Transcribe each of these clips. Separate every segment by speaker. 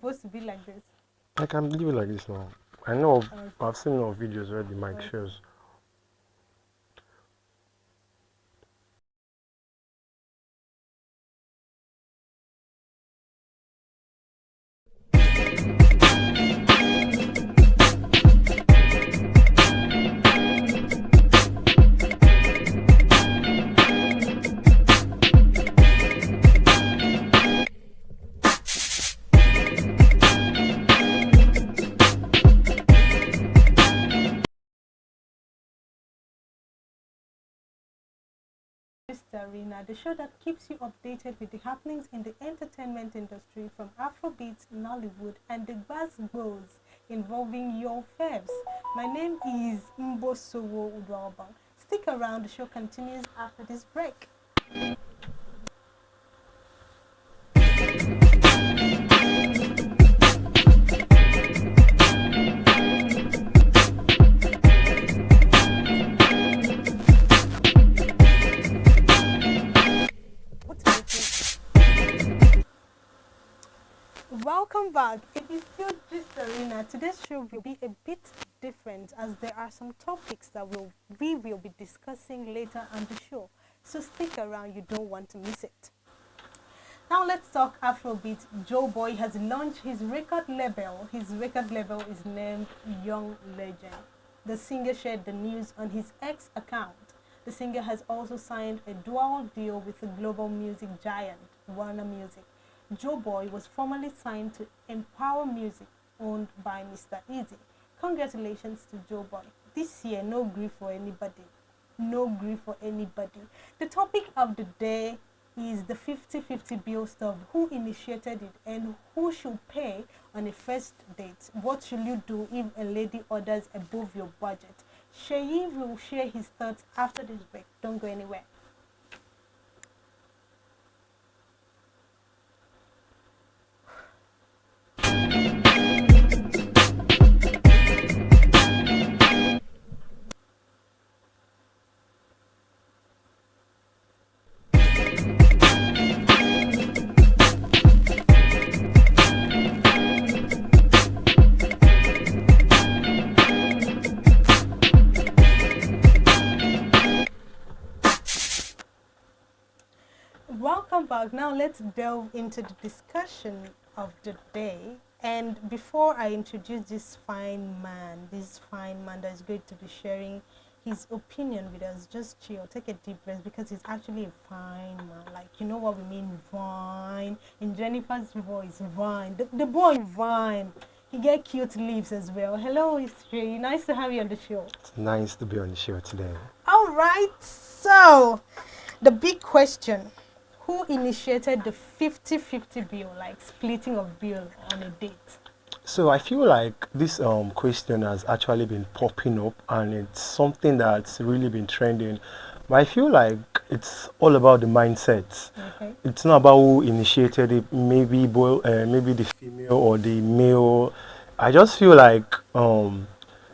Speaker 1: supposed to be like this?
Speaker 2: I can leave it like this now. I know
Speaker 1: Okay.
Speaker 2: I've seen no videos where the mic
Speaker 1: Okay.
Speaker 2: shows.
Speaker 1: Arena, the show that keeps you updated with the happenings in the entertainment industry from Afrobeat, Nollywood, and the buzzwords involving your faves. My name is Mbosowo Udwaba. Stick around, the show continues after this break. Welcome back. If you still Gist Arena, today's show will be a bit different as there are some topics that we will be discussing later on the show. So stick around, you don't want to miss it. Now let's talk Afrobeat. Joe Boy has launched his record label. His record label is named Young Legend. The singer shared the news on his X account. The singer has also signed a dual deal with the global music giant, Warner Music. Joe Boy was formerly signed to Empower Music, owned by Mr. Easy. Congratulations to Joe Boy. This year, no grief for anybody. No grief for anybody. The topic of the day is the 50-50 bill stuff. Who initiated it and who should pay on a first date? What should you do if a lady orders above your budget? Sheyi will share his thoughts after this break. Don't go anywhere. Welcome back. Now let's delve into the discussion of the day. And before I introduce this fine man that is going to be sharing his opinion with us, just chill, take a deep breath because he's actually a fine man. Like, you know what we mean, vine. In Jennifer's voice, vine. The boy vine. He get cute lips as well. Hello, it's Sheyi. Nice to have you on the show.
Speaker 2: It's nice to be on the show today.
Speaker 1: All right. So, the big question. Who initiated the 50-50 bill, like splitting of bill on a date?
Speaker 2: So I feel like this question has actually been popping up and it's something that's really been trending. But I feel like it's all about the mindset.
Speaker 1: Okay.
Speaker 2: It's not about who initiated it, maybe maybe the female or the male. I just feel like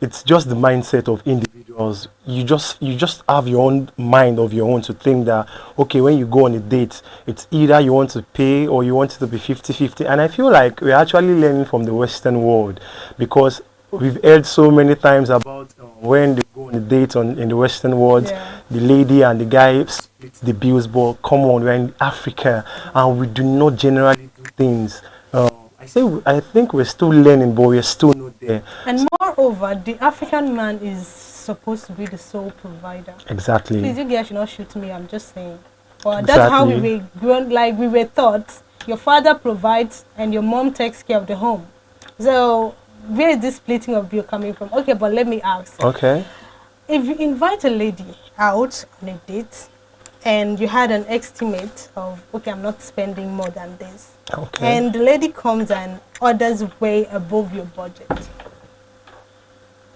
Speaker 2: it's just the mindset of individuals. You just have your own mind of your own to think that, okay, when you go on a date, it's either you want to pay or you want it to be 50-50. And I feel like we're actually learning from the Western world because we've heard so many times about when they go on a date in the Western world,
Speaker 1: Yeah.
Speaker 2: the lady and the guy split the bills. But come on, we're in Africa and we do not generally do things. I think we're still learning, but we're still not there.
Speaker 1: And moreover, the African man is supposed to be the sole provider.
Speaker 2: Exactly.
Speaker 1: Please, you guys should not shoot me. I'm just saying. Well, that's how we were grown. Like we were taught. Your father provides, and your mom takes care of the home. So, where is this splitting of bill coming from? Okay, but let me ask.
Speaker 2: Okay.
Speaker 1: If you invite a lady out on a date, and you had an estimate of, okay, I'm not spending more than this.
Speaker 2: Okay.
Speaker 1: And the lady comes and orders way above your budget.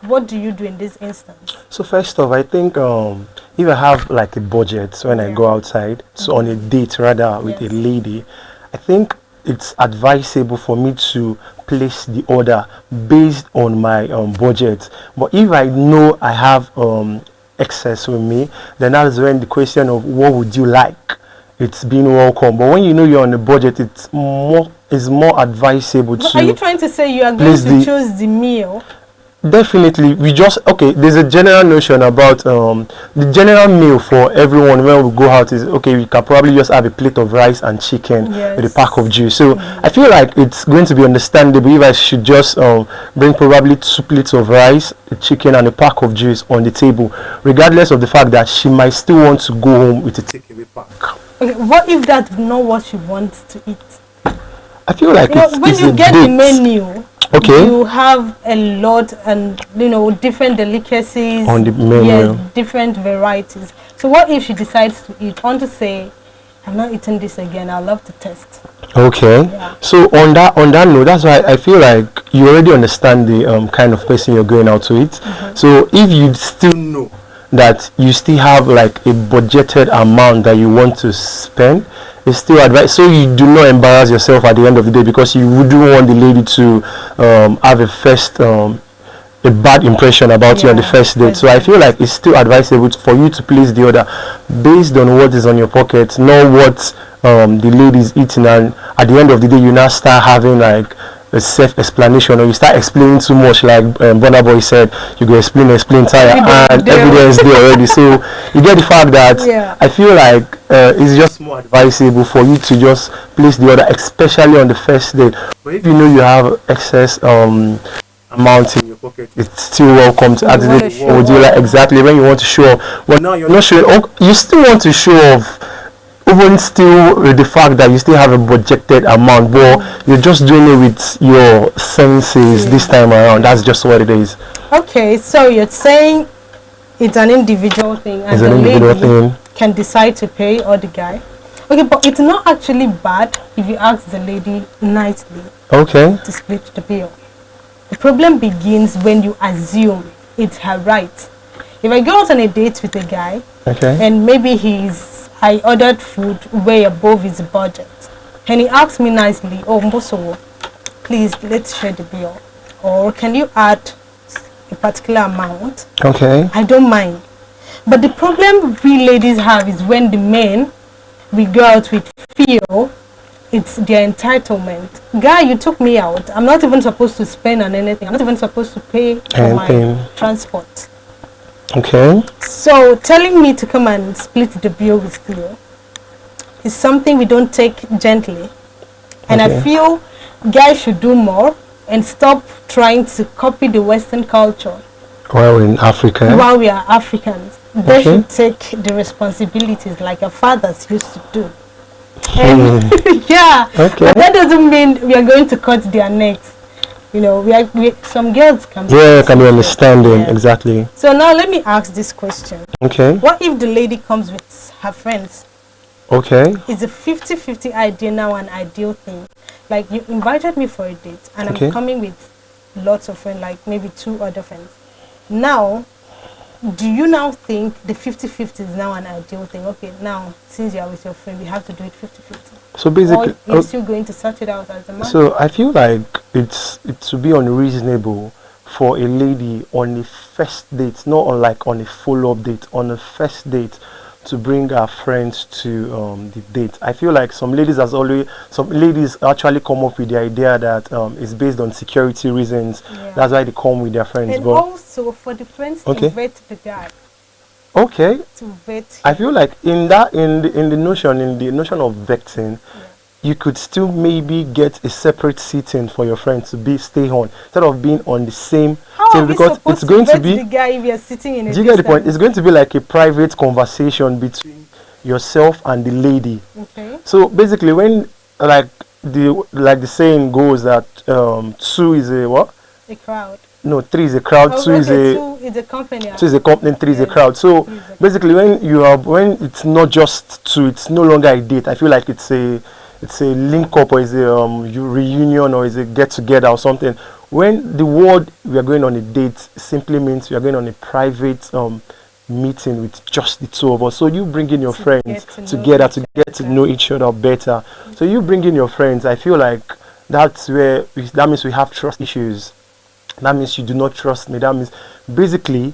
Speaker 1: What do you do in this instance?
Speaker 2: So first off, I think if I have like a budget when I go outside, so on a date rather with a lady, I think it's advisable for me to place the order based on my budget. But if I know I have excess with me, then that is when the question of what would you like it's being welcome. But when you know you're on a budget, it's more advisable
Speaker 1: But
Speaker 2: to
Speaker 1: are you trying to say you are going
Speaker 2: place
Speaker 1: to choose the meal?
Speaker 2: Definitely, okay. There's a general notion about the general meal for everyone when we go out is okay. We can probably just have a plate of rice and chicken with a pack of juice. So I feel like it's going to be understandable if I should just bring probably 2 plates of rice, a chicken, and a pack of juice on the table, regardless of the fact that she might still want to go home with a takeaway pack.
Speaker 1: Okay, what if that's not what she wants to eat?
Speaker 2: I feel like
Speaker 1: when you get the menu.
Speaker 2: Okay.
Speaker 1: You have a lot and different delicacies
Speaker 2: on the menu.
Speaker 1: Yes, different varieties. So what if she decides to eat? I want to say, I'm not eating this again. I love to test.
Speaker 2: Okay.
Speaker 1: Yeah.
Speaker 2: So on that note, that's why I feel like you already understand the kind of person you're going out to eat. So if you still know that you still have like a budgeted amount that you want to spend, it's still advice, so you do not embarrass yourself at the end of the day, because you wouldn't want the lady to have a bad impression about you on the first date. So I feel like it's still advisable for you to place the order based on what is on your pocket, not what the lady is eating, and at the end of the day you now start having like a self-explanation, or you start explaining too much, like Burna Boy said, you go explain tire, and evidence there already. So you get the fact that I feel like it's just more advisable for you to just place the order, especially on the first date. But if you know you have excess amount in your pocket, it's still welcome to ask the would you like exactly when you want to show off. Well, now you're not showing, you still want to show off, even still with the fact that you still have a budgeted amount, but you're just doing it with your senses this time around. That's just what it is.
Speaker 1: Okay, so you're saying it's an individual thing, and the lady can decide to pay, or the guy. Okay, but it's not actually bad if you ask the lady nicely to split the bill. The problem begins when you assume it's her right. If I go out on a date with a guy, and maybe I ordered food way above his budget, and he asked me nicely, "Oh, Mboso, please let's share the bill, or can you add a particular amount?" I don't mind. But the problem we ladies have is when the men we go out with feel it's their entitlement. Guy, you took me out. I'm not even supposed to spend on anything. I'm not even supposed to pay for my transport. So telling me to come and split the bill with you is something we don't take gently. And I feel guys should do more and stop trying to copy the Western culture.
Speaker 2: While we're in Africa.
Speaker 1: While we are Africans. They should take the responsibilities like our fathers used to do. And but that doesn't mean we are going to cut their necks. Some girls can be
Speaker 2: understanding, exactly.
Speaker 1: So now let me ask this question. What if the lady comes with her friends? Is a 50-50 idea now an ideal thing? Like, you invited me for a date, and I'm coming with lots of friends, like maybe 2 other friends. Now, do you now think the 50-50 is now an ideal thing? Okay, now, since you are with your friend, we have to do it 50-50.
Speaker 2: So basically,
Speaker 1: or you're still going to sort it out as a man?
Speaker 2: So I feel like it would be unreasonable for a lady on a first date, not on a follow-up date, on a first date, to bring her friends to the date. I feel like some ladies actually come up with the idea that it's based on security reasons. That's why they come with their friends.
Speaker 1: And also for the friends to vet the guy. To vet him.
Speaker 2: I feel like in the notion of vetting, you could still maybe get a separate seating for your friend to stay on, instead of being on the same table, because it's going to be
Speaker 1: the guy if you're sitting in a
Speaker 2: do you get the point? It's going to be like a private conversation between yourself and the lady. So basically, when like the saying goes that 2 is a what?
Speaker 1: A crowd.
Speaker 2: No, 3 is a crowd. 2 is
Speaker 1: a company.
Speaker 2: 2 is a company. 3 is a crowd. So basically, when it's not just 2, it's no longer a date. I feel like it's a link up, or is a reunion, or is a get together or something. When the word we are going on a date simply means we are going on a private meeting with just the 2 of us. So you bring in your friends together to get to know each other better. So you bring in your friends. I feel like that means we have trust issues. That means you do not trust me. That means basically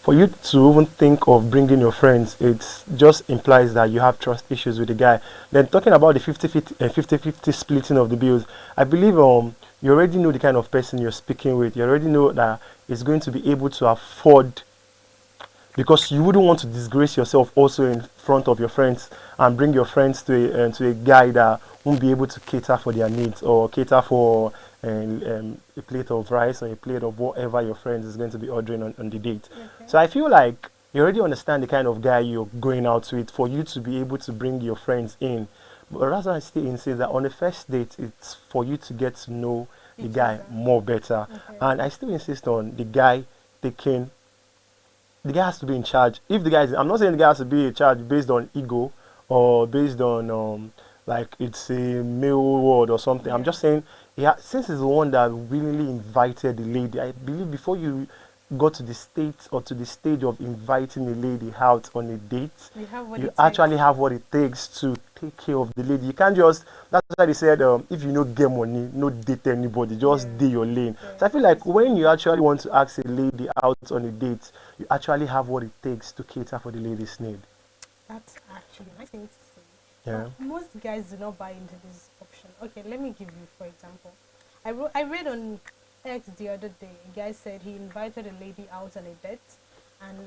Speaker 2: for you to even think of bringing your friends, it just implies that you have trust issues with the guy. Then talking about the 50-50 splitting of the bills, I believe you already know the kind of person you're speaking with. You already know that it's going to be able to afford, because you wouldn't want to disgrace yourself also in front of your friends and bring your friends to a guy that won't be able to cater for their needs or cater for a plate of rice or a plate of whatever your friends is going to be ordering on the date.
Speaker 1: Okay.
Speaker 2: So I feel like you already understand the kind of guy you're going out with for you to be able to bring your friends in. But that's why I still insist that on the first date, it's for you to get to know the
Speaker 1: Each
Speaker 2: guy
Speaker 1: other.
Speaker 2: more better.
Speaker 1: Okay.
Speaker 2: And I still insist on taking the guy has to be in charge. If the guy is, I'm not saying the guy has to be in charge based on ego or based on like it's a male word or something. I'm
Speaker 1: Yeah.
Speaker 2: just saying, yeah, since he's the one that willingly invited the lady, I believe before you got to the state or to the stage of inviting a lady out on a date,
Speaker 1: You have what
Speaker 2: you
Speaker 1: it takes.
Speaker 2: actually have what it takes to take care of the lady. You can't just, that's why they said if you no get money, no date anybody, just
Speaker 1: Yeah.
Speaker 2: do your lane.
Speaker 1: Yeah.
Speaker 2: So I feel like
Speaker 1: That's
Speaker 2: when
Speaker 1: true.
Speaker 2: you actually want to ask a lady out on a date, you actually have what it takes to cater for the lady's need.
Speaker 1: That's actually a nice thing to say.
Speaker 2: Yeah.
Speaker 1: But most guys do not buy into this option. Okay, let me give you, for example. I read on X the other day, a guy said he invited a lady out on a date, and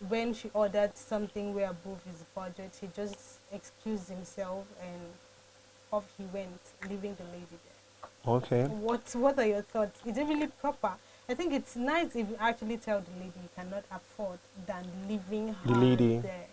Speaker 1: when she ordered something way above his budget, he just excused himself and off he went, leaving the lady there.
Speaker 2: Okay.
Speaker 1: What are your thoughts? Is it really proper? I think it's nice if you actually tell the lady you cannot afford than leaving
Speaker 2: The
Speaker 1: her
Speaker 2: lady.
Speaker 1: there.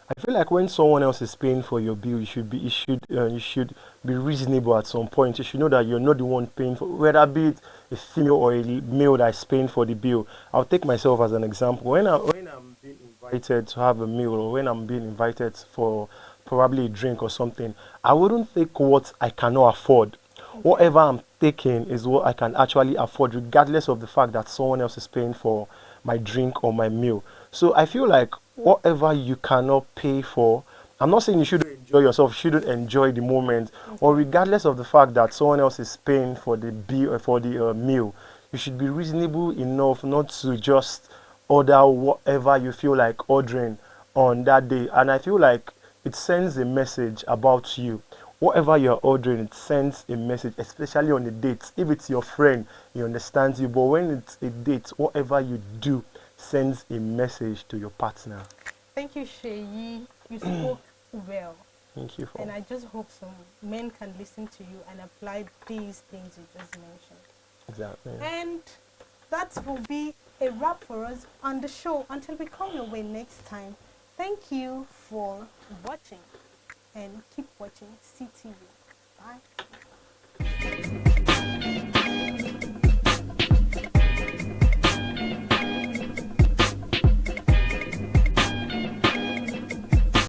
Speaker 2: I feel like when someone else is paying for your bill, you should be reasonable at some point. You should know that you're not the one paying for, whether be it a female or a male that is paying for the bill. I'll take myself as an example. When I'm being invited to have a meal, or when I'm being invited for probably a drink or something, I wouldn't take what I cannot afford.
Speaker 1: Okay.
Speaker 2: Whatever I'm taking is what I can actually afford, regardless of the fact that someone else is paying for my drink or my meal. So I feel like whatever you cannot pay for, I'm not saying you shouldn't enjoy yourself, you shouldn't enjoy the moment, or
Speaker 1: Okay.
Speaker 2: regardless of the fact that someone else is paying for the bill for the meal, you should be reasonable enough not to just order whatever you feel like ordering on that day. And I feel like it sends a message about you. Whatever you're ordering, it sends a message, especially on a date. If it's your friend, he understands you. But when it's a date, whatever you do sends a message to your partner.
Speaker 1: Thank you, Sheyi. You spoke well.
Speaker 2: Thank you for
Speaker 1: And I just hope some men can listen to you and apply these things you just mentioned.
Speaker 2: exactly.
Speaker 1: And that will be a wrap for us on the show until we come your way next time. Thank you for watching and keep watching CTV. Bye.